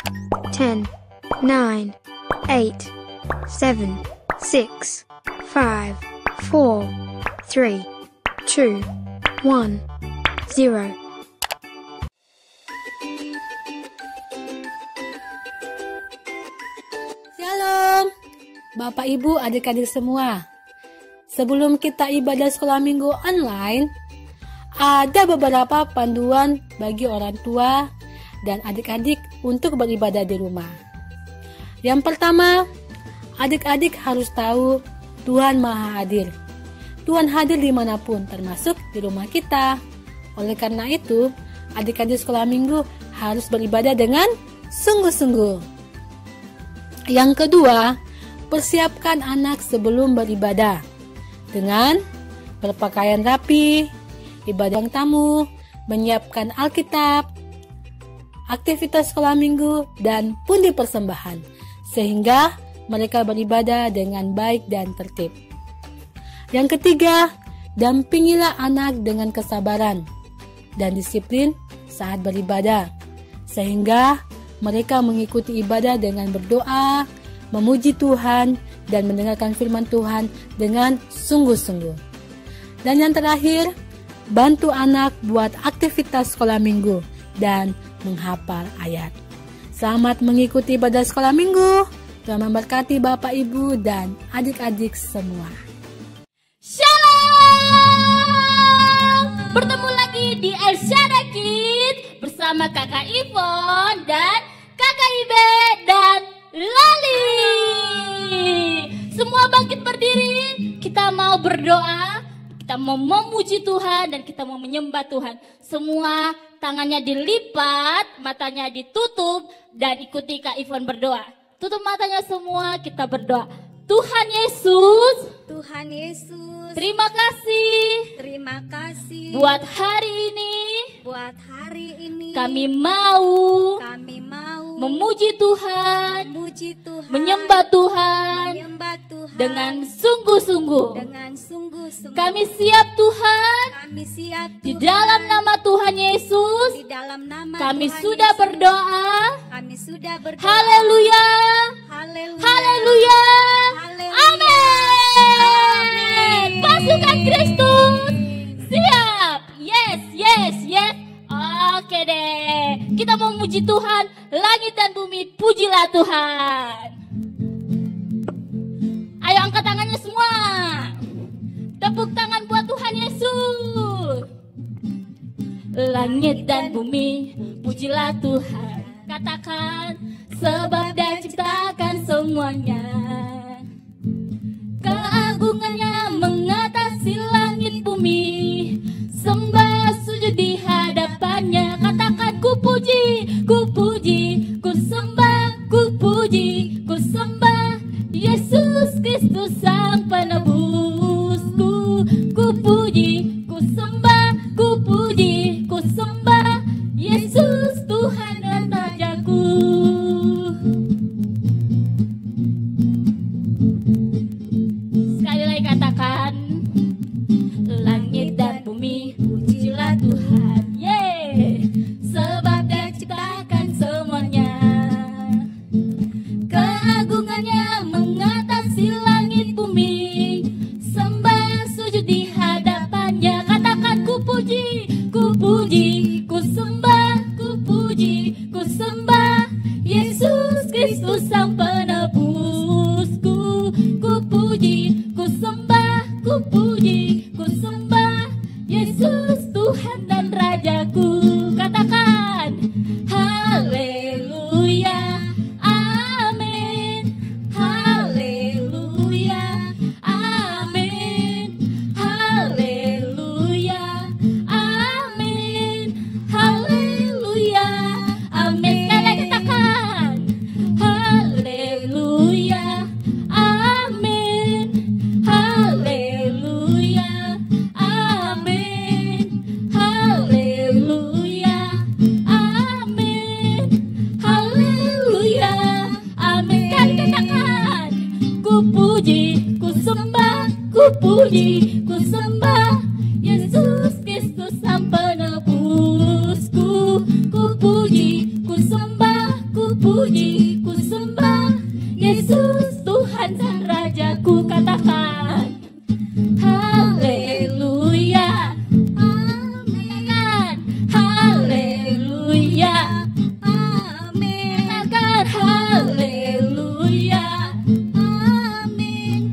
10, 9, 8, 7, 6, 5, 4, 3, 2, 1, 0. Shalom, Bapak Ibu adik-adik semua. Sebelum kita ibadah sekolah minggu online, ada beberapa panduan bagi orang tua dan adik-adik untuk beribadah di rumah. Yang pertama, adik-adik harus tahu Tuhan Maha Hadir. Tuhan hadir dimanapun, termasuk di rumah kita. Oleh karena itu, adik-adik sekolah minggu harus beribadah dengan sungguh-sungguh. Yang kedua, persiapkan anak sebelum beribadah dengan berpakaian rapi, ibadah tamu, menyiapkan Alkitab, aktivitas sekolah minggu, dan pundi persembahan, sehingga mereka beribadah dengan baik dan tertib. Yang ketiga, dampingilah anak dengan kesabaran dan disiplin saat beribadah, sehingga mereka mengikuti ibadah dengan berdoa, memuji Tuhan, dan mendengarkan firman Tuhan dengan sungguh-sungguh. Dan yang terakhir, bantu anak buat aktivitas sekolah minggu dan menghafal ayat. Selamat mengikuti ibadah sekolah minggu. Tuhan memberkati Bapak, Ibu, dan adik-adik semua. Shalom! Bertemu lagi di El Shaddai Kids bersama Kakak Ivon dan Kakak Ibe dan Lali. Semua bangkit berdiri, kita mau berdoa, kita mau memuji Tuhan, dan kita mau menyembah Tuhan. Semua tangannya dilipat, matanya ditutup, dan ikuti Kak Ivon berdoa. Tutup matanya semua, kita berdoa. Tuhan Yesus, Tuhan Yesus, terima kasih buat hari ini, kami mau memuji Tuhan, menyembah Tuhan dengan sungguh-sungguh. Kami siap Tuhan, di dalam nama Tuhan Yesus, kami sudah berdoa. Haleluya, haleluya, amin. Pasukan Kristus siap. Yes, yes, yes. Oke deh, kita mau memuji Tuhan. Langit dan bumi, pujilah Tuhan. Ayo angkat tangannya semua. Tepuk tangan buat Tuhan Yesus. Langit dan bumi, pujilah Tuhan. Katakan, sebab Dia ciptakan semuanya. Keagungannya mengatasi langit bumi. Sembah sujud di hadapannya. Katakan, ku puji, ku puji, ku sembah, ku puji, ku sembah Yesus Kristus Sang Penebusku. Ku puji, ku sembah, ku puji, ku sembah Yesus Tuhan dan Rajaku. Sekali lagi katakan, langit dan bumi, pujilah Tuhan. Yeay, sebab Dia ciptakan semuanya. Keagungannya mengatasi langit bumi. Sembah sujud di hadapannya. Katakan, ku puji, ku puji, ku sembah, ku puji, ku sembah Yesus Kristus Sang Penebusku. Ku puji, ku sembah, ku puji, ku sembah Yesus Tuhan dan Rajaku. Katakan, haleluya, amin, haleluya, amin, haleluya, amin, haleluya, amin. Sekali lagi katakan, haleluya, amin, haleluya, amin, haleluya, amin, haleluya, amin. Sekali katakan, ku puji, ku sembah, ku puji, ku sembah Yesus Kristus Sang Penebusku. Ku puji, ku sembah, ku puji, ku sembah Yesus Tuhan Sang Raja, ku katakan haleluya. Amin. Haleluya. Amin. Katakan haleluya. Amin.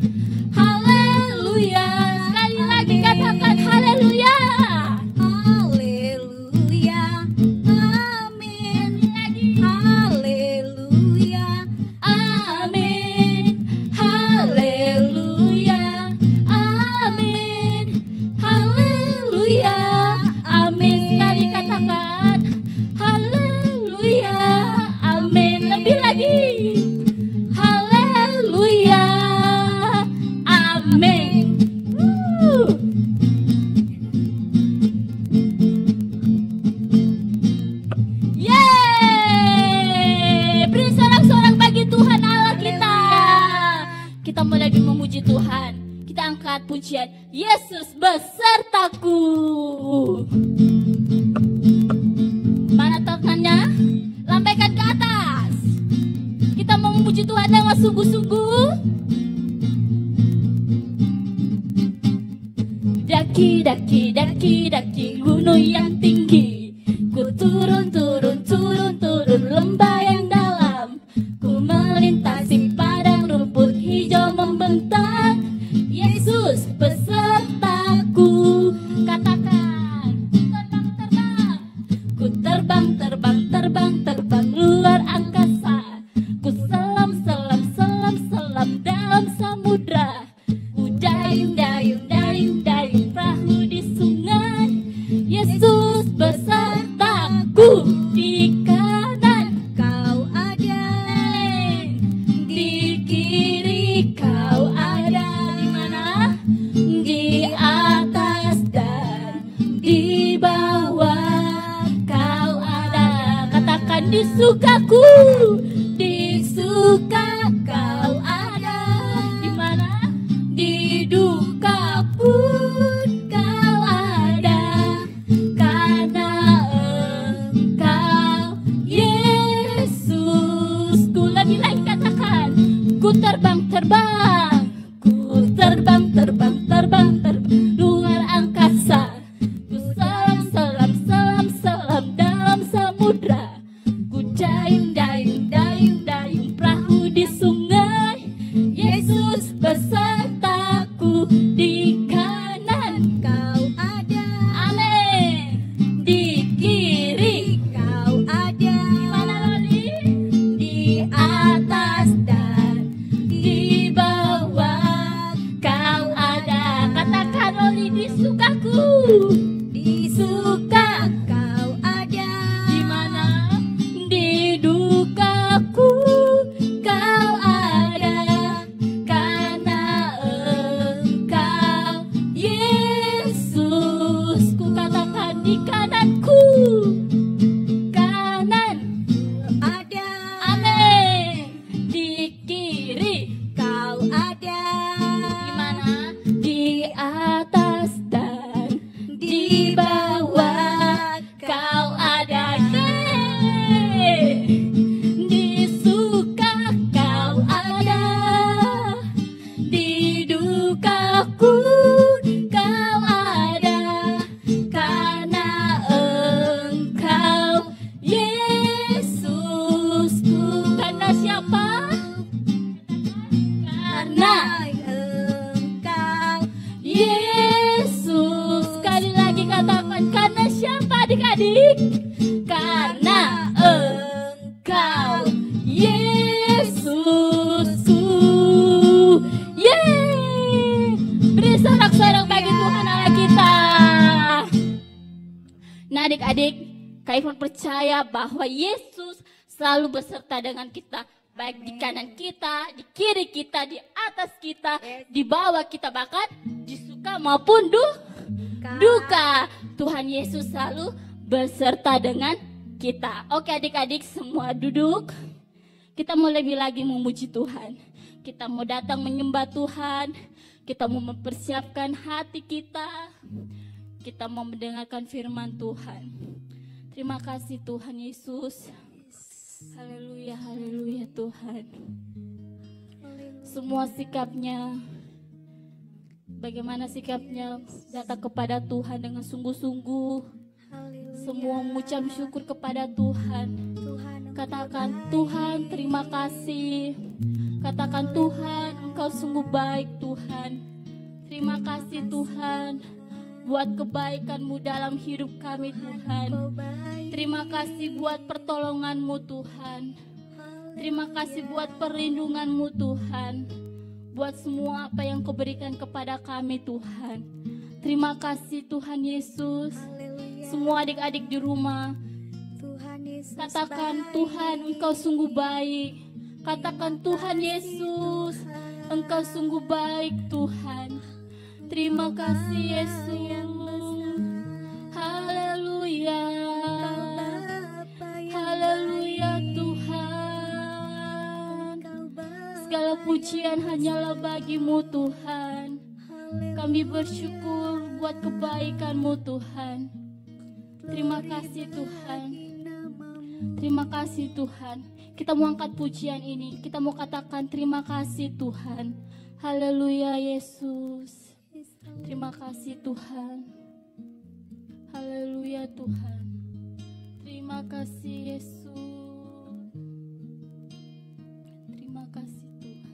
Haleluya. Sekali lagi katakan haleluya. Haleluya. Amin. Lagi. Haleluya. Amin. Haleluya. Amin. Haleluya. Amin. Sekali katakan haleluya. Amin. Lebih lagi. Haleluya. Amin. Yeay! Beri sorak-sorak bagi Tuhan Allah kita. Kita mau lagi memuji Tuhan. Kita angkat pujian Yesus besertaku. Mana tangannya? Lambaikan ke atas. Kita mau memuji Tuhan dengan sungguh-sungguh. Daki, daki, daki, daki gunung yang tinggi. Ku turun, turun, turun, turun lembah yang dalam. Ku melintasi padang rumput hijau membentang. Yesus besertaku. Katakan terbang, terbang. Ku terbang, terbang, terbang, terbang luar angkasa. Ku selam, selam, selam, selam dalam samudra. Ku dayung, dayung, dayung, dayung perahu di sungai. Yesus besertaku. Di kanan kau ada, di kiri kau ada. Di mana? Di atas dan di bawah kau ada. Katakan di sukaku, di suka kau ada. Di mana? Di duka pun kau ada. Karena Engkau Yesus. Ku lebih lagi katakan, ku terbang, terbang. Ku terbang, terbang, terbang, terbang luar angkasa. Ku selam, selam, selam, selam dalam samudra. Ku dayung, dayung, dayung, dayung perahu di sungai. Yesus besertaku. Di kanan kau ada, amin. Di kiri kau ada. Di mana lagi? Di atas dan di bawah kau ada. Katakan Loli, di sukaku, di suka kau ada. Di mana? Di dukaku kau ada. Karena Engkau Yesus. Ku katakan di kananku, kanan ada, amin. Di kiri kau ada. Di mana? Di atas dan di bawah kau ada. Yeay! Di suka kau ada, di dukaku kau ada. Karena Engkau Yesusku. Karena siapa? Karena Engkau Yesus. Sekali lagi katakan, karena siapa adik-adik? Karena Engkau Yesusku. Yeay! Beri sorak-sorak bagi Tuhan Allah kita. Nah adik-adik, Kak Ivon percaya bahwa Yesus selalu beserta dengan kita. Baik di kanan kita, di kiri kita, di atas kita, di bawah kita, bahkan di suka maupun duka. Tuhan Yesus selalu beserta dengan kita. Oke adik-adik semua duduk. Kita mau lebih lagi memuji Tuhan. Kita mau datang menyembah Tuhan. Kita mau mempersiapkan hati kita. Kita mau mendengarkan firman Tuhan. Terima kasih Tuhan Yesus. Haleluya, haleluya Tuhan. Semua sikapnya, bagaimana sikapnya datang kepada Tuhan dengan sungguh-sungguh. Semua mengucap syukur kepada Tuhan. Katakan, Tuhan terima kasih. Katakan, Tuhan Engkau sungguh baik Tuhan. Terima kasih Tuhan buat kebaikan-Mu dalam hidup kami Tuhan. Terima kasih buat pertolongan-Mu Tuhan. Terima kasih buat perlindungan-Mu Tuhan. Buat semua apa yang Kau berikan kepada kami Tuhan. Terima kasih Tuhan Yesus. Semua adik-adik di rumah, katakan, Tuhan Engkau sungguh baik. Katakan, Tuhan Yesus Engkau sungguh baik Tuhan. Terima kasih Yesus. Haleluya. Haleluya Tuhan. Segala pujian hanyalah bagi-Mu Tuhan. Kami bersyukur buat kebaikan-Mu Tuhan. Terima kasih Tuhan. Terima kasih Tuhan. Kita mau angkat pujian ini. Kita mau katakan terima kasih Tuhan. Haleluya Yesus. Terima kasih Tuhan. Haleluya Tuhan. Terima kasih Yesus. Terima kasih Tuhan.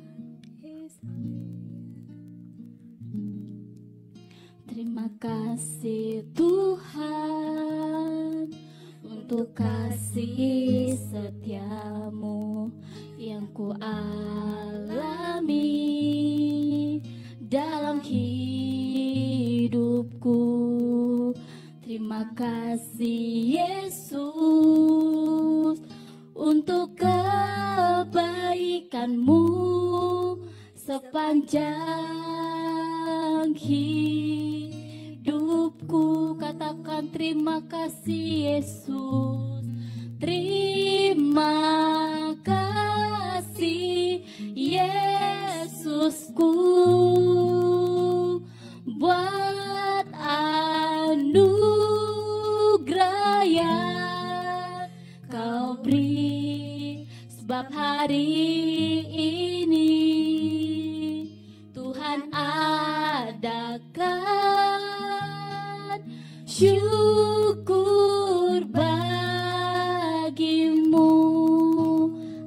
Terima kasih Tuhan untuk kasih setia-Mu yang ku alami dalam hidupku. Terima kasih Yesus untuk kebaikan-Mu sepanjang hidupku. Katakan terima kasih Yesus. Terima kasih Yesusku buat anugerah yang Kau beri. Sebab hari ini Tuhan adakan syukur bagi-Mu.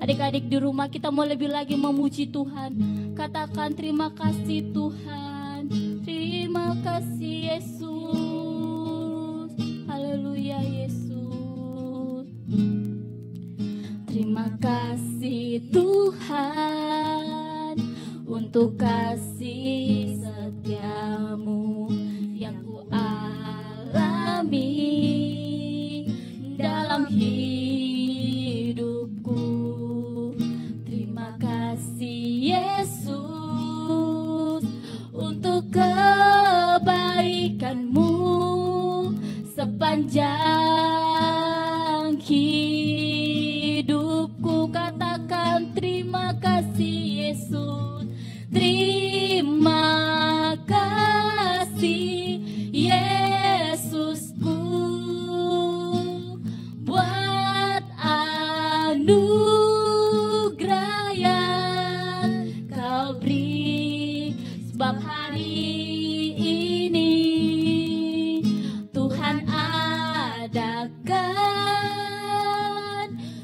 Adik-adik di rumah, kita mau lebih lagi memuji Tuhan. Katakan terima kasih Tuhan. Terima kasih Yesus. Haleluya Yesus. Terima kasih Tuhan untuk kasih setia-Mu yang ku alami dalam hidupku. Terima kasih Yesus untuk kebaikan-Mu sepanjang hidupku. Katakan terima kasih Yesus. Terima kasih Yesusku buat anugerah yang Kau beri. Sebab hari ini Tuhan adakan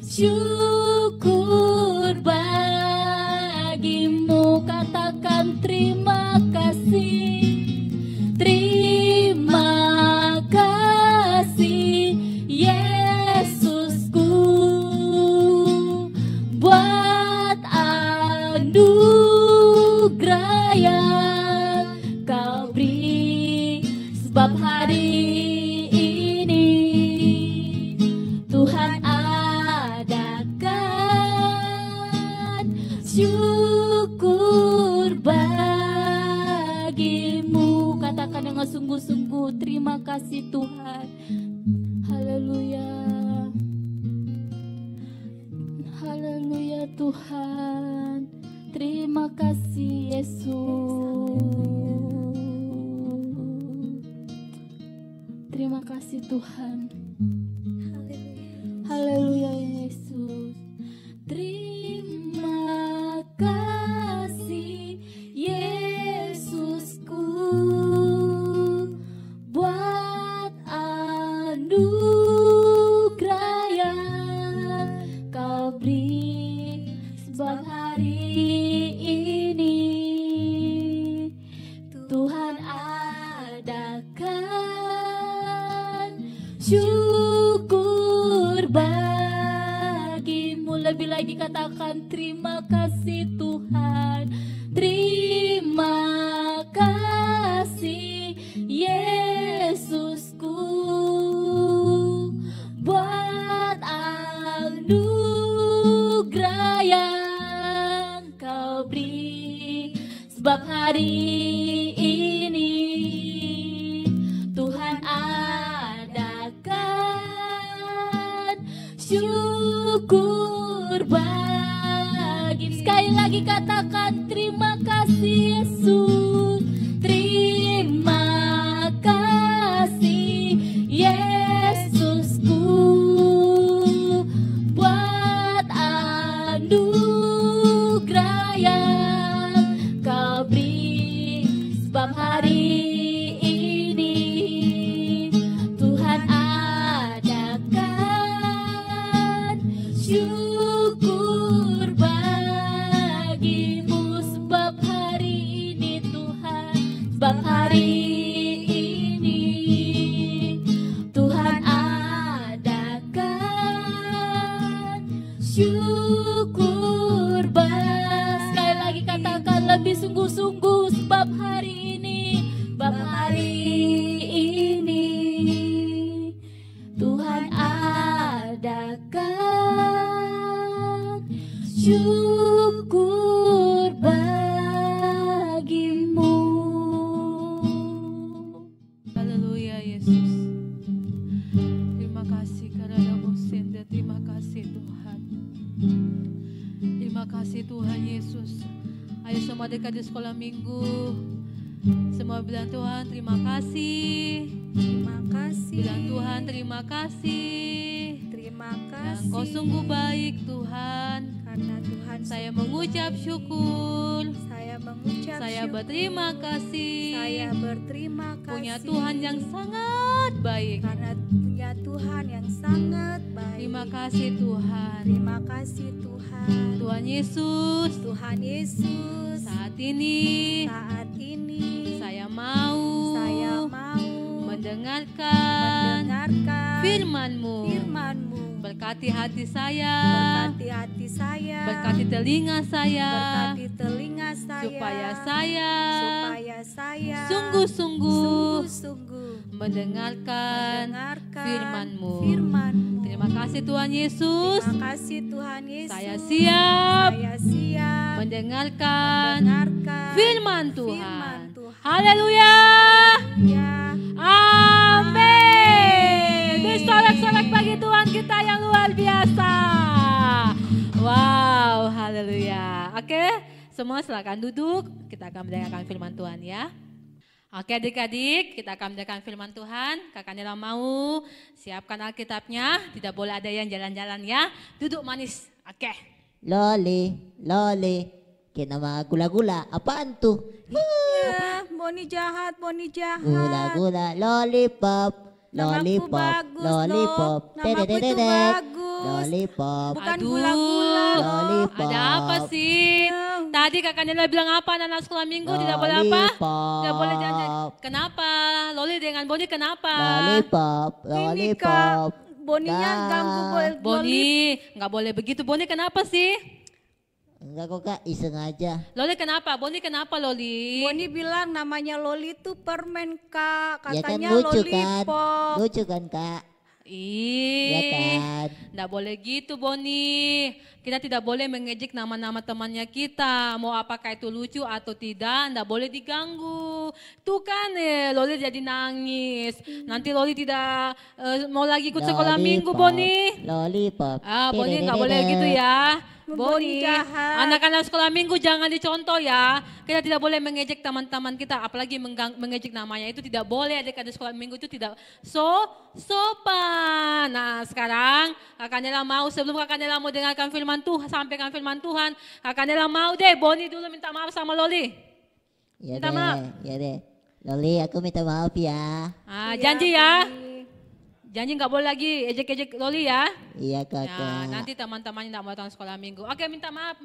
syukur bagi-Mu. Katakan terima kasih. Terima kasih Yesusku buat anugerah yang Kau beri. Sebab hari ini Tuhan adakan syukur bagi-Mu. Katakan dengan sungguh-sungguh terima kasih Tuhan. Haleluya. Haleluya Tuhan. Terima kasih Yesus. Terima kasih Tuhan. Haleluya Yesus. lagi katakan terima kasih Tuhan. Terima kasih Yesusku buat anugerah yang kau beri. Sebab hari ini Tuhan adakan syukur bagi. Sekali lagi katakan terima kasih Yesus. Terima kasih Yesusku buat anugerah yang kau beri. Sebab hari ini Tuhan adakan syukur bagimu. Sebab hari ini Tuhan, sebab hari ini Tuhan adakan syukur sekali lagi katakan lebih sungguh-sungguh. Sebab hari ini, sebab hari ini Tuhan adakan syukur bagimu. Haleluya Yesus. Terima kasih karena Bosenda. Terima kasih Tuhan. Terima kasih Tuhan Yesus. Ayo semua dekat di sekolah minggu. Semua bilang Tuhan terima kasih. Terima kasih. Bilang Tuhan terima kasih. Terima Dan kasih. kau sungguh baik Tuhan. Karena Tuhan Saya mengucap syukur. saya mengucap Saya syukur. berterima kasih. Saya berterima kasih. Punya Tuhan yang sangat baik. Karena punya Tuhan yang sangat baik. Terima kasih Tuhan. Terima kasih Tuhan. Tuhan Yesus, Tuhan Yesus. saat ini Saat ini saya mau mendengarkan firman-Mu. firman-Mu. Berkati hati saya, Berkati hati saya. berkati telinga saya, Berkati telinga saya. supaya saya sungguh-sungguh mendengarkan firman-Mu. firman-Mu. Terima kasih Tuhan Yesus. Terima kasih Tuhan Yesus. Saya siap Saya siap mendengarkan mendengarkan firman firman Tuhan. Tuhan. Haleluya. Ya. Amin. Disorak-sorak bagi Tuhan kita yang luar biasa. Wow, haleluya. Oke, semua silakan duduk. Kita akan mendengarkan firman Tuhan ya. Oke adik-adik, kita akan mendengarkan firman Tuhan. Kakak Nela mau siapkan Alkitabnya. Tidak boleh ada yang jalan-jalan ya. Duduk manis. Oke. Loli, kena mga gula-gula. Apaan tuh? Ya, Boni jahat. Gula-gula, lollipop, Namaku lollipop, bagus, lollipop, Dok. Namaku itu tetetetet, bagus. lollipop, Bukan Aduh, gula-gula. lollipop. ada apa sih? Tadi kakak Nela bilang apa anak sekolah minggu tidak boleh apa? Tidak boleh jalan-jalan. Kenapa? Loli dengan Boni kenapa? Lollipop, Ini Kak, lollipop. Boninya Dah. ganggu Boni, nggak boleh begitu. Boni kenapa sih? Enggak kok kak, iseng aja. Loli kenapa? Boni kenapa Loli? Boni bilang namanya Loli itu permen Kak. Ya kan Katanya lucu kan? lollipop. Lucu kan kak? Ya Ih, kan? nggak boleh gitu Boni. Kita tidak boleh mengejek nama-nama temannya kita. Mau apakah itu lucu atau tidak, nggak boleh diganggu. Tuh kan Loli jadi nangis. Nanti Loli tidak mau lagi ikut sekolah minggu Boni. Lollipop. Ah, Boni nggak boleh gitu ya. Boni Boni, jahat. anak-anak sekolah minggu jangan dicontoh ya. Kita tidak boleh mengejek teman-teman kita, apalagi mengejek namanya. Itu tidak boleh, adik-adik sekolah minggu itu tidak sopan. Nah sekarang Kakak Nela mau, sebelum Kakak Nela mau dengarkan firman Tuhan, sampaikan firman Tuhan, Kakak Nela mau deh, Boni dulu minta maaf sama Loli. Ya Minta deh, maaf. ya deh. Loli, aku minta maaf ya. Ah, Iya, janji ya. Boni. Janji nggak boleh lagi ejek-ejek Loli ya. Iya Ya, kakak. nanti teman-temannya nggak mau datang sekolah minggu. Oke, minta maaf,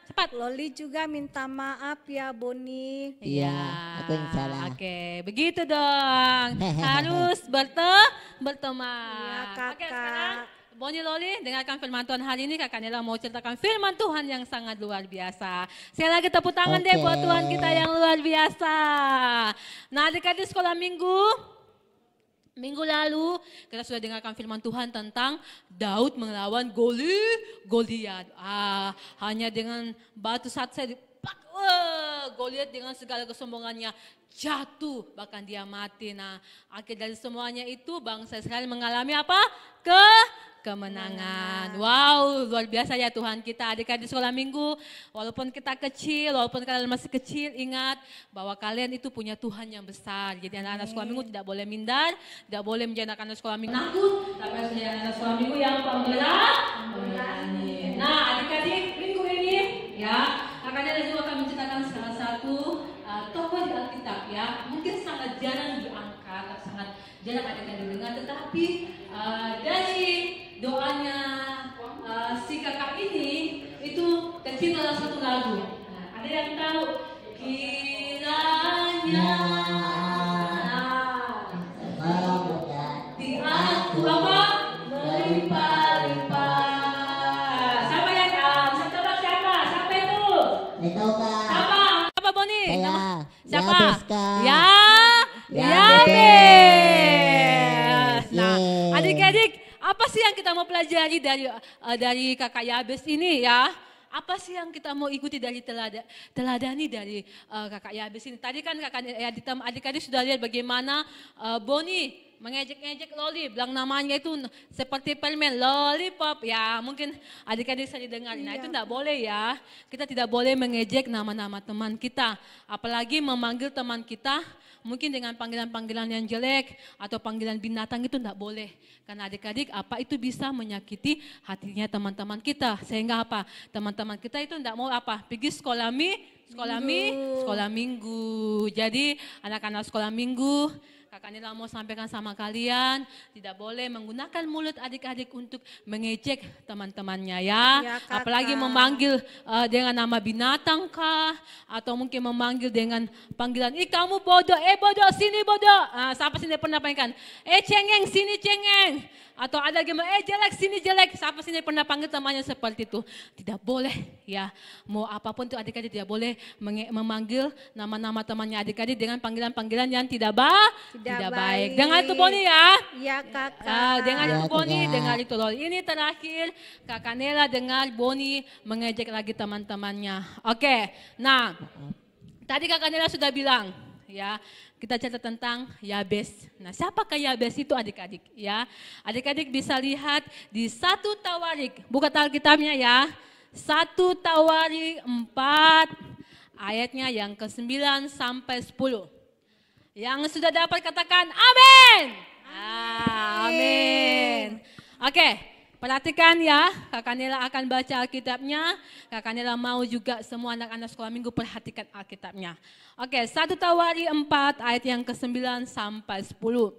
cepat. Loli juga minta maaf ya Boni. Iya, aku yang salah. Oke, begitu dong. Harus berteman. Iya, Oke, Kakak. sekarang Boni Loli, dengarkan firman Tuhan hari ini. Kakak Nela mau ceritakan firman Tuhan yang sangat luar biasa. Sekali lagi tepuk tangan deh buat Tuhan kita yang luar biasa. Nah, adik-adik sekolah minggu lalu kita sudah dengarkan firman Tuhan tentang Daud melawan Goliat. Hanya dengan batu satu saja Goliat dengan segala kesombongannya jatuh, bahkan dia mati. Nah, akhir dari semuanya itu bangsa Israel mengalami apa? Kemenangan. Wow, luar biasa ya Tuhan kita. Adik-adik sekolah minggu, walaupun kita kecil, walaupun kalian masih kecil, ingat bahwa kalian itu punya Tuhan yang besar. Jadi anak-anak sekolah minggu tidak boleh minder, tidak boleh menjadi anak-anak sekolah minggu takut, tapi harus menjadi anak-anak sekolah minggu yang pemberani. Nah, adik-adik minggu ini ya, kakaknya juga akan menceritakan salah satu tokoh di Alkitab ya. Mungkin sangat jarang diangkat, sangat jarang adik-adik dengar, tetapi dari doanya si kakak ini itu tercipta dalam satu lagu. Nah, ada yang tahu? Kiranya di aku apa? Melimpah-limpah. Siapa yang bisa tebak siapa? Siapa itu? Tahu Kak. Siapa Boni? Saya. Siapa? Yabes, Kak. Yabes. Nah, Yeay. adik-adik, apa sih yang kita mau pelajari dari kakak Yabes ini ya? Apa sih yang kita mau ikuti dari teladani dari kakak Yabes ini? Tadi kan adik-adik sudah lihat bagaimana Boni mengejek-ngejek Loli, bilang namanya itu seperti permen, lollipop. Ya mungkin adik-adik saya dengar, nah itu tidak boleh ya. Kita tidak boleh mengejek nama-nama teman kita. Apalagi memanggil teman kita mungkin dengan panggilan-panggilan yang jelek atau panggilan binatang itu tidak boleh. Karena adik-adik apa itu bisa menyakiti hatinya teman-teman kita. Sehingga apa? Teman-teman kita itu tidak mau apa? Pergi sekolah minggu. Jadi anak-anak sekolah minggu, kakak Nela mau sampaikan sama kalian, tidak boleh menggunakan mulut adik-adik untuk mengejek teman-temannya ya. Ya, Kakak. Apalagi memanggil dengan nama binatang kah, atau mungkin memanggil dengan panggilan, kamu bodoh, bodoh, sini bodoh. Siapa sini pernah panggilkan, cengeng, sini cengeng. Atau ada gimana, jelek, sini jelek. Siapa sini pernah panggil temannya seperti itu? Tidak boleh ya. Mau apapun itu adik-adik tidak boleh memanggil nama-nama temannya adik-adik dengan panggilan-panggilan yang tidak baik. Dengar itu Boni ya. Iya kakak. Dengar Ya, itu Boni, Kakak. dengar itu Loli. Ini terakhir kakak Nela dengar Boni mengejek lagi teman-temannya. Oke, nah tadi kakak Nela sudah bilang ya, kita cerita tentang Yabes. Nah, siapakah Yabes itu adik-adik ya? Adik-adik bisa lihat di 1 Tawarik, buka Alkitabnya ya. 1 Tawarik 4 ayatnya yang ke-9 sampai 10. Yang sudah dapat katakan amin. Amin. Oke, perhatikan ya, kakak Nela akan baca Alkitabnya. Kakak Nela mau juga semua anak-anak sekolah minggu perhatikan Alkitabnya. Oke, 1 Tawarik 4 ayat yang ke-9 sampai 10.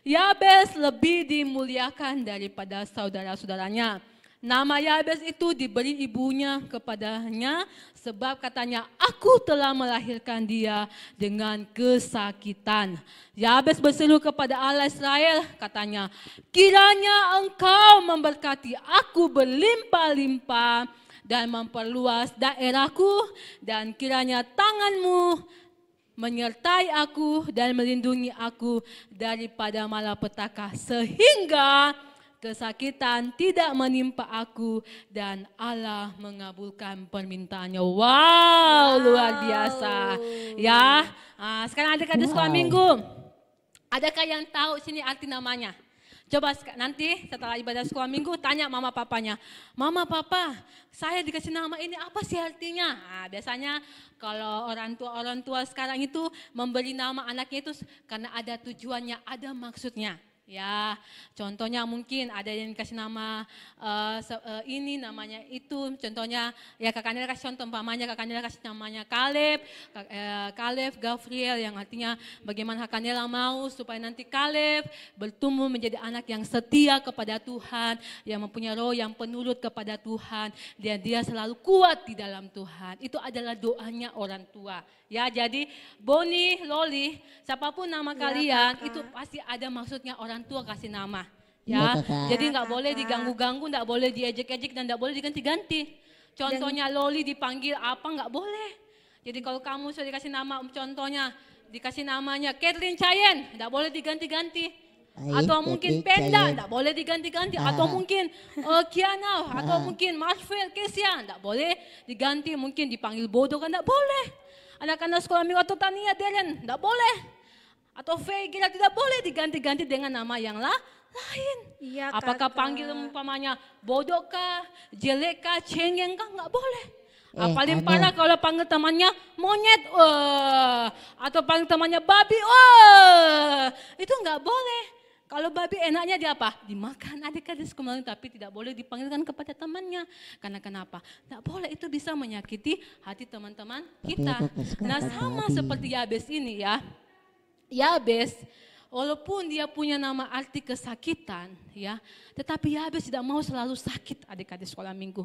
Yabes lebih dimuliakan daripada saudara-saudaranya. Nama Yabes itu diberi ibunya kepadanya sebab katanya, aku telah melahirkan dia dengan kesakitan. Yabes berseru kepada Allah Israel, katanya, kiranya engkau memberkati aku berlimpah-limpah dan memperluas daerahku, dan kiranya tanganmu menyertai aku dan melindungi aku daripada malapetaka, sehingga kesakitan tidak menimpa aku dan Allah mengabulkan permintaannya. Wow, luar biasa. Ya, sekarang adik-adik sekolah minggu, adakah yang tahu sini arti namanya? Coba nanti setelah ibadah sekolah minggu tanya mama papanya, mama papa saya dikasih nama ini apa sih artinya? Nah, biasanya kalau orang tua sekarang itu memberi nama anaknya itu karena ada tujuannya, ada maksudnya. Ya, contohnya mungkin ada yang kasih nama ini namanya itu. Contohnya ya kakak Nela kasih contoh umpamanya kakak Nela kasih namanya Kaleb, Gavriel, yang artinya bagaimana kakak Nela mau supaya nanti Kaleb bertumbuh menjadi anak yang setia kepada Tuhan, yang mempunyai roh yang penurut kepada Tuhan, dan dia selalu kuat di dalam Tuhan. Itu adalah doanya orang tua. Ya, jadi Boni, Loli, siapapun nama kalian, Kakak. itu pasti ada maksudnya orang tua kasih nama. Iya, Ya, Kakak. jadi nggak boleh diganggu-ganggu, nggak boleh diejek-ejek dan nggak boleh diganti-ganti. Contohnya Loli dipanggil apa nggak boleh. Jadi kalau kamu sudah dikasih nama, contohnya dikasih namanya Kathleen Chayen, nggak boleh diganti-ganti. Baik, Atau mungkin Kathleen Penda, Chayen. nggak boleh diganti-ganti. Atau mungkin Kiana, atau mungkin Marvel, Kesia, nggak boleh diganti. Mungkin dipanggil bodoh kan nggak boleh. Anak-anak sekolah minggu atau Tania Deren, nggak boleh. Atau Faye Gila tidak boleh diganti-ganti dengan nama yang lain. Iya, Apakah Kakak. panggil umpamanya bodoh kah, jelek kah, cengeng kah, nggak boleh. Paling Anu. parah kalau panggil temannya monyet, atau panggil temannya babi, itu nggak boleh. Kalau babi enaknya di apa? Dimakan adik-adik kemarin, tapi tidak boleh dipanggilkan kepada temannya. Karena kenapa? Tidak boleh, itu bisa menyakiti hati teman-teman kita. aku suka Nah, makan sama babi. seperti Yabes ini ya. Yabes, walaupun dia punya nama arti kesakitan, ya, tetapi Yabes tidak mau selalu sakit adik-adik sekolah minggu.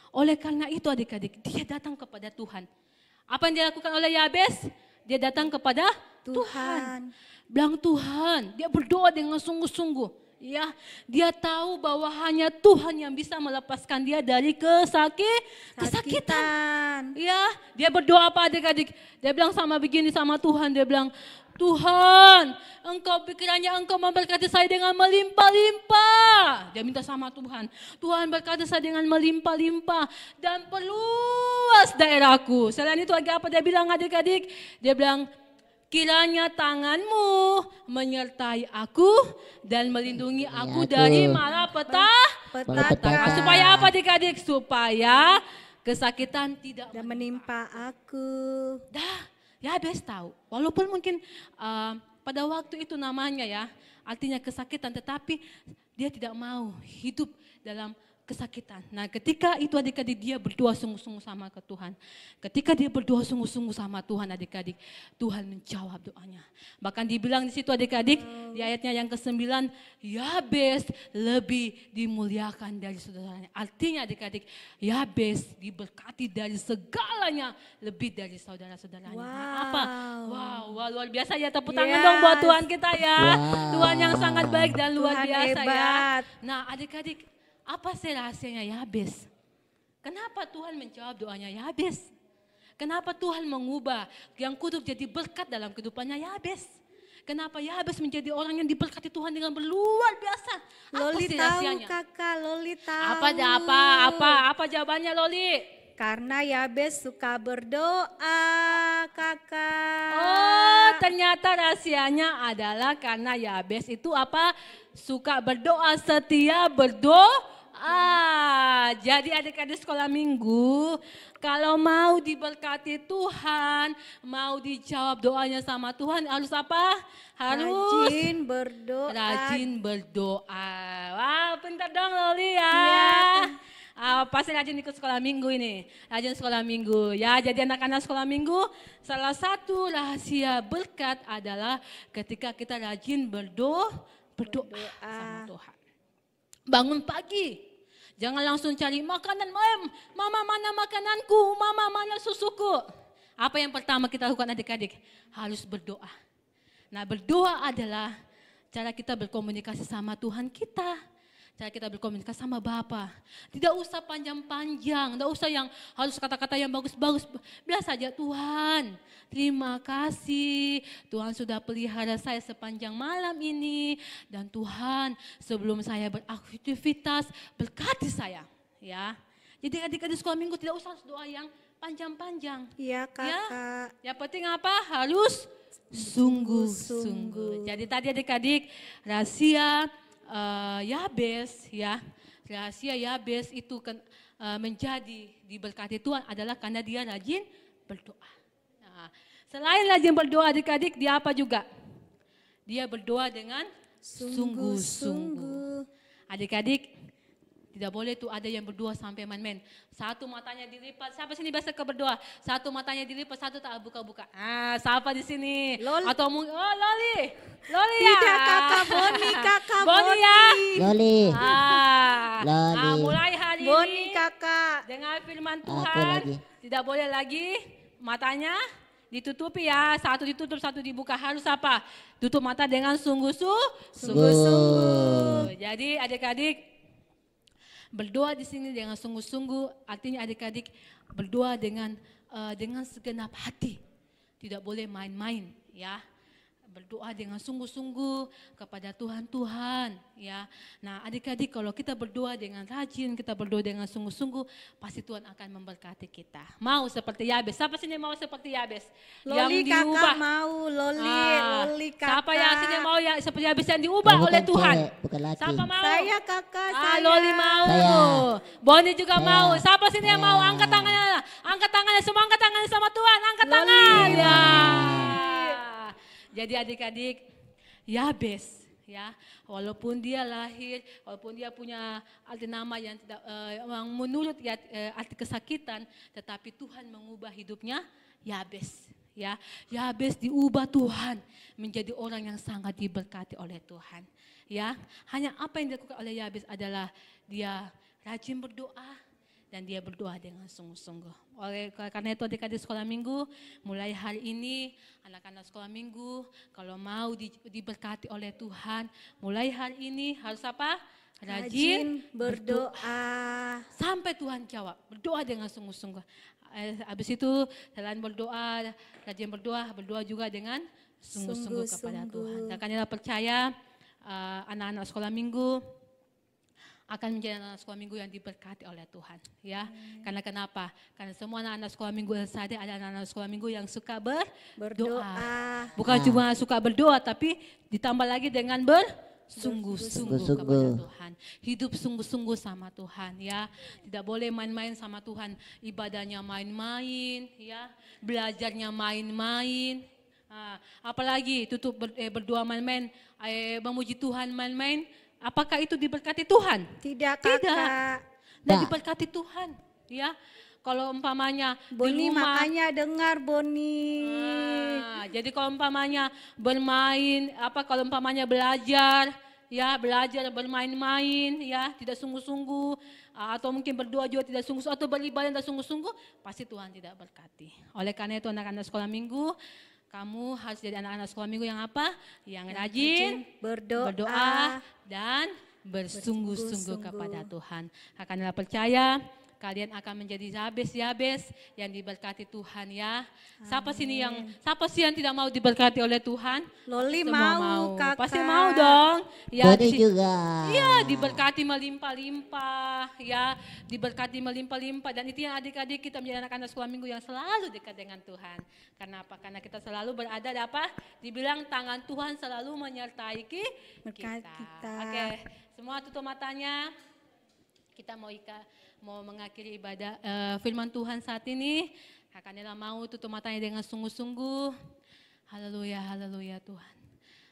Oleh karena itu adik-adik, dia datang kepada Tuhan. Apa yang dilakukan oleh Yabes? Dia datang kepada Tuhan. Bilang Tuhan, dia berdoa dengan sungguh-sungguh. Ya, dia tahu bahwa hanya Tuhan yang bisa melepaskan dia dari kesakitan. Ya, dia berdoa apa adik-adik? Dia bilang sama begini sama Tuhan, dia bilang, Tuhan, Engkau pikirannya Engkau memberkati saya dengan melimpah-limpah. Dia minta sama Tuhan, Tuhan berkati saya dengan melimpah-limpah dan perluas daerahku. Selain itu lagi apa dia bilang adik-adik? Dia bilang, kiranya tanganmu menyertai aku dan melindungi aku dari malapetaka. Supaya apa adik-adik? Supaya kesakitan tidak Dan menimpa aku. Yabes tahu, walaupun mungkin pada waktu itu namanya ya, artinya kesakitan, tetapi dia tidak mau hidup dalam kesakitan. Nah, ketika itu adik-adik dia berdoa sungguh-sungguh sama ke Tuhan. Ketika dia berdoa sungguh-sungguh sama Tuhan adik-adik, Tuhan menjawab doanya. Bahkan dibilang di situ adik-adik, di ayatnya yang ke-9, Yabes lebih dimuliakan dari saudaranya. Artinya adik-adik, Yabes diberkati dari segalanya lebih dari saudara-saudaranya. Nah, apa? Wow, luar biasa ya, tepuk tangan dong buat Tuhan kita ya. Wow. Tuhan yang sangat baik dan luar Tuhan biasa ya. hebat. Nah, adik-adik, apa sih rahasianya Yabes? Kenapa Tuhan menjawab doanya Yabes? Kenapa Tuhan mengubah yang kudus jadi berkat dalam kehidupannya Yabes? Kenapa Yabes menjadi orang yang diberkati Tuhan dengan berluar biasa? Loli sih tahu rahasianya? kakak, Loli tahu. Apa jawabannya Loli? Karena Yabes suka berdoa kakak. Oh, ternyata rahasianya adalah karena Yabes itu apa? Suka berdoa, setia berdoa. Jadi adik-adik sekolah minggu, kalau mau diberkati Tuhan, mau dijawab doanya sama Tuhan, harus apa? Harus Rajin berdoa. rajin berdoa. Wah, pintar dong Loli ya. Pasti rajin ikut sekolah minggu ini. Rajin sekolah minggu. Ya, jadi anak-anak sekolah minggu, salah satu rahasia berkat adalah ketika kita rajin berdoa sama Tuhan. Bangun pagi. Jangan langsung cari makanan. Mama mana makananku? Mama mana susuku? Apa yang pertama kita lakukan adik-adik? Harus berdoa. Nah, berdoa adalah cara kita berkomunikasi sama Tuhan kita. Cara kita berkomunikasi sama Bapa. Tidak usah panjang-panjang, tidak usah yang harus kata-kata yang bagus-bagus. Biasa aja, Tuhan, terima kasih. Tuhan sudah pelihara saya sepanjang malam ini. Dan Tuhan, sebelum saya beraktivitas, berkati saya. Ya. Jadi adik-adik sekolah minggu tidak usah doa yang panjang-panjang. Iya kakak. Yang penting apa? Harus sungguh-sungguh. Jadi tadi adik-adik rahasia Yabes ya, rahasia Yabes itu menjadi diberkati Tuhan adalah karena dia rajin berdoa. Nah, selain rajin berdoa adik-adik, dia apa juga? Dia berdoa dengan sungguh-sungguh. Adik-adik, tidak boleh tuh ada yang berdoa sampai main-main. Satu matanya dilipat, siapa sini biasa berdoa? Satu matanya dilipat, satu tak buka-buka. Siapa di sini? Loli. Atau mungkin, Loli ya. Tidak kakak Boni, kakak Boni ya. Loli. Loli. Mulai hari Boni ini kakak. dengan firman Aku Tuhan, lagi. tidak boleh lagi matanya Ditutupi ya, satu ditutup, satu dibuka. Harus apa? Tutup mata dengan Sungguh-sungguh. Jadi adik-adik berdoa di sini dengan sungguh-sungguh, artinya adik-adik berdoa dengan segenap hati. Tidak boleh main-main ya. Berdoa dengan sungguh-sungguh kepada Tuhan ya. Nah adik-adik kalau kita berdoa dengan rajin, kita berdoa dengan sungguh-sungguh, pasti Tuhan akan memberkati kita. Mau seperti Yabes, siapa sini mau seperti Yabes? Loli yang diubah. kakak mau, Loli kakak. Siapa yang sini mau yang seperti Yabes yang diubah oleh Tuhan? Bukan laki. Siapa mau? Saya kakak, saya. Loli mau. Saya. Boni juga Saya. mau. Siapa sini yang mau? Saya. Angkat tangannya. Angkat tangannya, semua angkat tangannya sama Tuhan. Angkat Loli. tangan. Ya. Jadi adik-adik, Yabes ya, walaupun dia lahir, walaupun dia punya arti nama yang tidak yang menurut ya, arti kesakitan, tetapi Tuhan mengubah hidupnya Yabes ya. Yabes diubah Tuhan menjadi orang yang sangat diberkati oleh Tuhan ya. Hanya apa yang dilakukan oleh Yabes adalah dia rajin berdoa dan dia berdoa dengan sungguh-sungguh. Karena itu adik-adik sekolah minggu, mulai hari ini anak-anak sekolah minggu kalau mau diberkati oleh Tuhan, mulai hari ini harus apa? Rajin berdoa. Sampai Tuhan jawab, berdoa dengan sungguh-sungguh. Habis itu selain berdoa, rajin berdoa juga dengan sungguh-sungguh kepada Tuhan. Dan kalian percaya anak-anak sekolah minggu akan menjadi anak sekolah minggu yang diberkati oleh Tuhan ya. Karena kenapa? Karena semua anak-anak sekolah minggu yang sadar ada anak-anak sekolah minggu yang suka berdoa. Bukan cuma suka berdoa tapi ditambah lagi dengan bersungguh-sungguh kepada Tuhan. Hidup sungguh-sungguh sama Tuhan ya. Tidak boleh main-main sama Tuhan. Ibadahnya main-main ya. Belajarnya main-main. Apalagi tutup berdoa main-main, memuji Tuhan main-main. Apakah itu diberkati Tuhan? Tidak kakak. Dan diberkati Tuhan ya. Kalau umpamanya Boni di rumah, makanya dengar Boni. jadi kalau umpamanya bermain, kalau umpamanya belajar bermain-main ya, tidak sungguh-sungguh, atau mungkin berdoa juga tidak sungguh-sungguh, atau beribadah tidak sungguh-sungguh, pasti Tuhan tidak berkati. Oleh karena itu anak-anak sekolah minggu, kamu harus jadi anak-anak sekolah minggu yang apa? Yang rajin, berdoa dan bersungguh-sungguh kepada Tuhan. Karena percaya kalian akan menjadi Yabes yang diberkati Tuhan ya. Siapa sih yang tidak mau diberkati oleh Tuhan? Loli Semua mau kakak. Pasti mau dong. Ya, Boni juga. Iya, diberkati melimpah-limpah ya, diberkati melimpah-limpah, dan itu yang adik-adik kita menjadi anak-anak sekolah minggu yang selalu dekat dengan Tuhan. Karena apa? Karena kita selalu berada di apa? Dibilang tangan Tuhan selalu menyertai kita. Oke, semua tutup matanya. Kita mau mengakhiri ibadah firman Tuhan saat ini. Kakak Nela mau tutup matanya dengan sungguh-sungguh. Haleluya, haleluya Tuhan.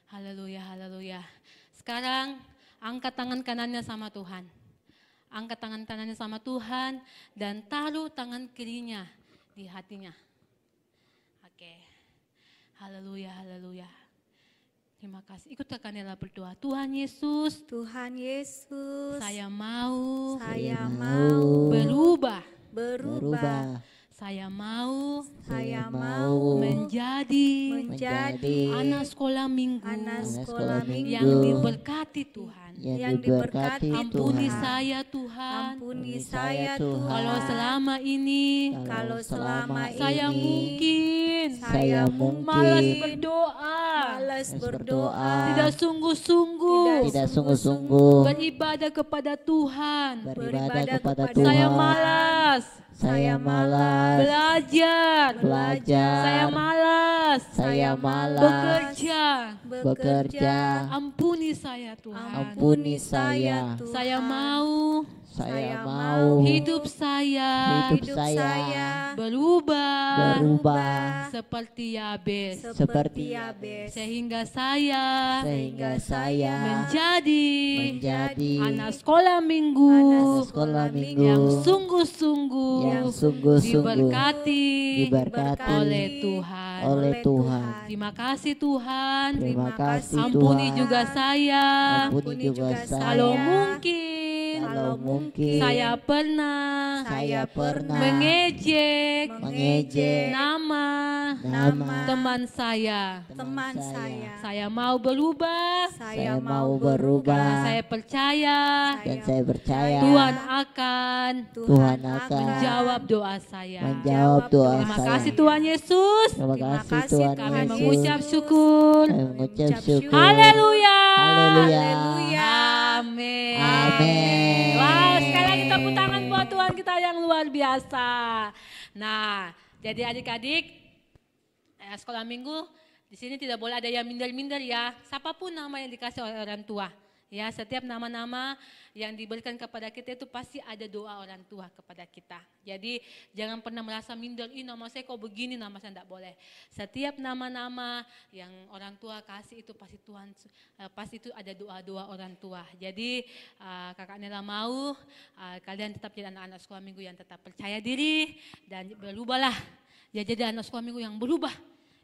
Haleluya, haleluya. Sekarang angkat tangan kanannya sama Tuhan. Angkat tangan kanannya sama Tuhan dan taruh tangan kirinya di hatinya. Oke. Haleluya, haleluya. Terima kasih. Ikut Kakak Nela berdoa. Tuhan Yesus. Tuhan Yesus. Saya mau berubah. Saya mau menjadi anak sekolah minggu yang diberkati Tuhan. Ampuni saya Tuhan. Kalau selama ini saya mungkin malas berdoa, tidak sungguh-sungguh beribadah kepada Tuhan. Saya malas belajar. Saya malas bekerja. Ampuni saya Tuhan. Saya mau hidup saya berubah seperti Yabes. Sehingga saya menjadi anak sekolah minggu yang sungguh-sungguh diberkati oleh Tuhan. Terima kasih Tuhan. Ampuni juga saya. Kalau mungkin Kalau mungkin saya pernah mengejek nama teman saya. Saya mau berubah. Saya mau berubah. Saya percaya Dan saya percaya Tuhan akan menjawab doa saya. Terima kasih Tuhan Yesus. Terima kasih Tuhan Kami Yesus. mengucap syukur. Kami mengucap syukur. Haleluya. Haleluya. Amin. Amin. Wow, sekali lagi tepuk tangan buat Tuhan kita yang luar biasa. Nah, jadi adik-adik, sekolah minggu di sini tidak boleh ada yang minder-minder ya. Siapapun nama yang dikasih oleh orang tua. Ya, setiap nama-nama yang diberikan kepada kita itu pasti ada doa orang tua kepada kita. Jadi jangan pernah merasa minder, nama saya kok begini, nama saya tidak boleh. Setiap nama-nama yang orang tua kasih itu pasti Tuhan, pasti itu ada doa-doa orang tua. Jadi kakak Nela mau kalian tetap jadi anak-anak sekolah minggu yang tetap percaya diri dan berubahlah. Ya, jadi anak sekolah minggu yang berubah.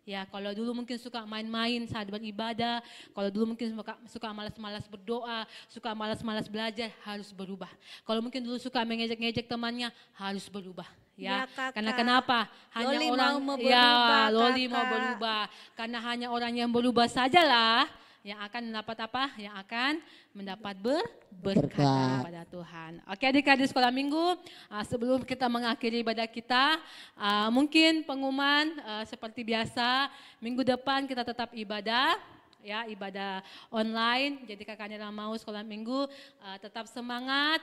Ya, kalau dulu mungkin suka main-main saat beribadah, kalau dulu mungkin suka malas-malas berdoa, suka malas-malas belajar, harus berubah. Kalau mungkin dulu suka mengejek-ngejek temannya, harus berubah. Ya, karena kenapa? Hanya Loli orang mau berubah, Loli mau Kakak. berubah. Karena hanya orang yang berubah sajalah yang akan mendapat apa? Yang akan mendapat berkat daripada Tuhan. Oke, adik-adik sekolah minggu, sebelum kita mengakhiri ibadah kita, mungkin pengumuman seperti biasa, minggu depan kita tetap ibadah. Ya, ibadah online. Jadi kakak Nela mau sekolah minggu tetap semangat,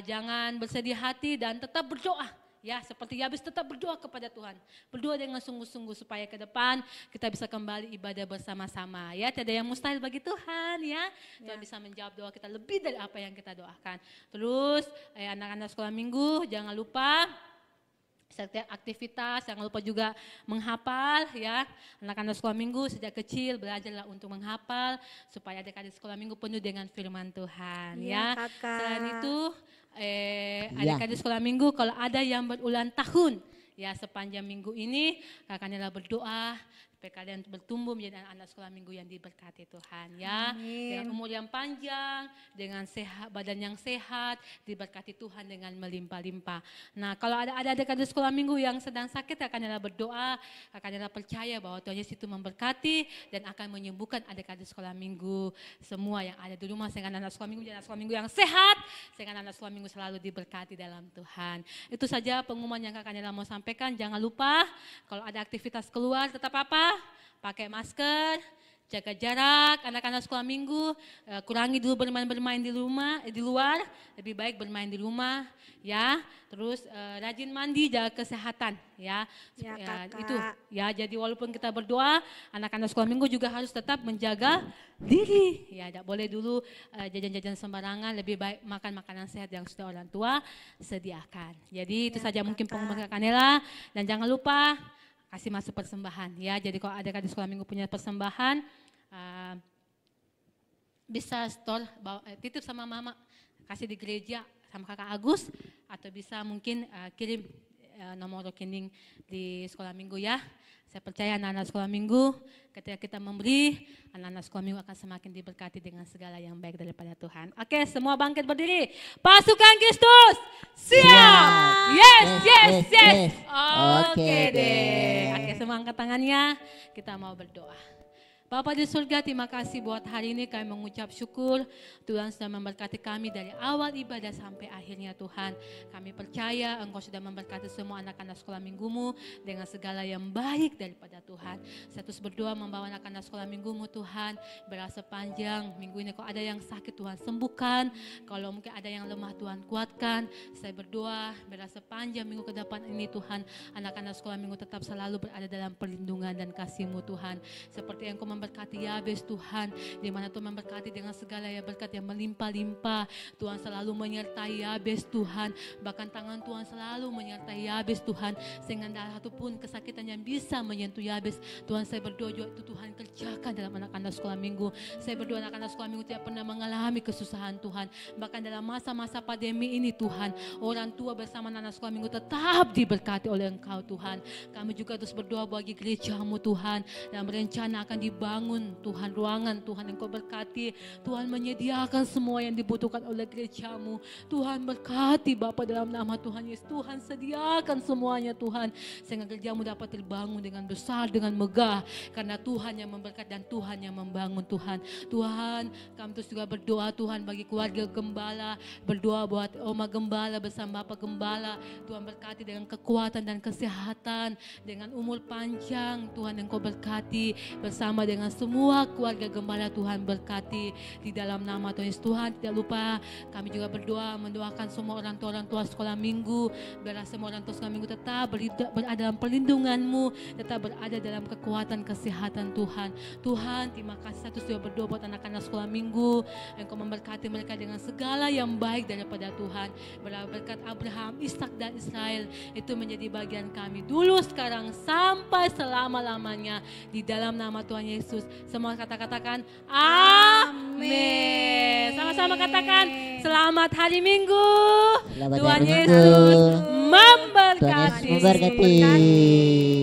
jangan bersedih hati dan tetap berdoa. Ya, seperti Yabes tetap berdoa kepada Tuhan. Berdoa dengan sungguh-sungguh supaya ke depan kita bisa kembali ibadah bersama-sama. Ya, tidak ada yang mustahil bagi Tuhan ya. Tuhan bisa menjawab doa kita lebih dari apa yang kita doakan. Terus anak-anak sekolah minggu jangan lupa setiap aktivitas, jangan lupa juga menghafal ya. Anak-anak sekolah minggu sejak kecil belajarlah untuk menghafal supaya adik-adik sekolah minggu penuh dengan firman Tuhan ya. Kakak. Selain itu adik-adik sekolah minggu kalau ada yang berulang tahun ya sepanjang minggu ini kakak Nela berdoa supaya kalian bertumbuh menjadi anak sekolah minggu yang diberkati Tuhan ya. Dengan umur yang panjang, dengan sehat, badan yang sehat, diberkati Tuhan dengan melimpah-limpah. Nah, kalau ada adik-adik sekolah minggu yang sedang sakit, kakak Nela berdoa, kakak Nela percaya bahwa Tuhan Yesus itu memberkati dan akan menyembuhkan adik-adik sekolah minggu semua yang ada di rumah sehingga anak sekolah minggu jadi anak sekolah minggu yang sehat, sehingga anak sekolah minggu selalu diberkati dalam Tuhan. Itu saja pengumuman yang kakak Nela mau sampaikan. Jangan lupa kalau ada aktivitas keluar tetap apa? Pakai masker, jaga jarak, anak-anak sekolah minggu, kurangi dulu bermain-bermain di luar, lebih baik bermain di rumah, ya. Terus rajin mandi, jaga kesehatan, ya. Itu, ya. Jadi walaupun kita berdoa, anak-anak sekolah minggu juga harus tetap menjaga diri, ya. Tidak boleh dulu jajan-jajan sembarangan, lebih baik makan makanan sehat yang sudah orang tua sediakan. Jadi itu saja mungkin pengumuman Kakak Nela, dan jangan lupa kasih masuk persembahan ya. Jadi kalau adik-adik sekolah minggu punya persembahan, bisa store, titip sama mama, kasih di gereja sama kakak Agus, atau bisa mungkin kirim nomor rekening di sekolah minggu ya. Saya percaya anak-anak sekolah minggu ketika kita memberi, anak-anak sekolah minggu akan semakin diberkati dengan segala yang baik daripada Tuhan. Oke, semua bangkit berdiri. Pasukan Kristus, siap! Yes. Oke deh. Oke, semua angkat tangannya, kita mau berdoa. Bapa di surga, terima kasih buat hari ini kami mengucap syukur. Tuhan sudah memberkati kami dari awal ibadah sampai akhirnya Tuhan. Kami percaya Engkau sudah memberkati semua anak-anak sekolah minggumu dengan segala yang baik daripada Tuhan. Saya terus berdoa membawa anak-anak sekolah minggumu Tuhan. Berasa panjang minggu ini, kalau ada yang sakit Tuhan sembuhkan. Kalau mungkin ada yang lemah Tuhan kuatkan. Saya berdoa berasa panjang minggu ke depan ini Tuhan. Anak-anak sekolah minggu tetap selalu berada dalam perlindungan dan kasih-Mu Tuhan. Seperti yang Kau memberkati Yabes Tuhan, di mana Tuhan memberkati dengan segala ya berkat yang melimpah-limpah. Tuhan selalu menyertai Yabes Tuhan, bahkan tangan Tuhan selalu menyertai Yabes Tuhan, sehingga tidak ada satupun kesakitan yang bisa menyentuh Yabes. Tuhan, saya berdoa juga itu Tuhan kerjakan dalam anak-anak sekolah minggu. Saya berdoa anak-anak sekolah minggu tidak pernah mengalami kesusahan Tuhan, bahkan dalam masa-masa pandemi ini Tuhan, orang tua bersama anak sekolah minggu tetap diberkati oleh Engkau Tuhan. Kami juga terus berdoa bagi gereja-Mu Tuhan, dan berencana akan dibangun bangun Tuhan ruangan Tuhan Engkau berkati. Tuhan menyediakan semua yang dibutuhkan oleh gerejamu. Tuhan berkati Bapa dalam nama Tuhan Yesus. Tuhan sediakan semuanya Tuhan. Sehingga gerejamu dapat terbangun dengan besar, dengan megah. Karena Tuhan yang memberkati dan Tuhan yang membangun Tuhan. Tuhan kami terus juga berdoa Tuhan bagi keluarga gembala. Berdoa buat Oma Gembala bersama Bapak Gembala. Tuhan berkati dengan kekuatan dan kesehatan. Dengan umur panjang Tuhan Engkau berkati. Bersama dengan semua keluarga gembala Tuhan berkati. Di dalam nama Tuhan Yesus. Tuhan tidak lupa kami juga berdoa mendoakan semua orang tua sekolah minggu. Biarlah semua orang tua sekolah minggu tetap berada dalam perlindungan-Mu. Tetap berada dalam kekuatan kesehatan Tuhan. Tuhan terima kasih satu sudah berdoa buat anak-anak sekolah minggu. Engkau memberkati mereka dengan segala yang baik daripada Tuhan. Berkat Abraham, Ishak dan Israel itu menjadi bagian kami dulu, sekarang, sampai selama-lamanya. Di dalam nama Tuhan Yesus. Semua katakan amin. Sama-sama katakan selamat hari Minggu. Selamat Tuhan hari Yesus Minggu. memberkati. Tuhan Yesus memberkati.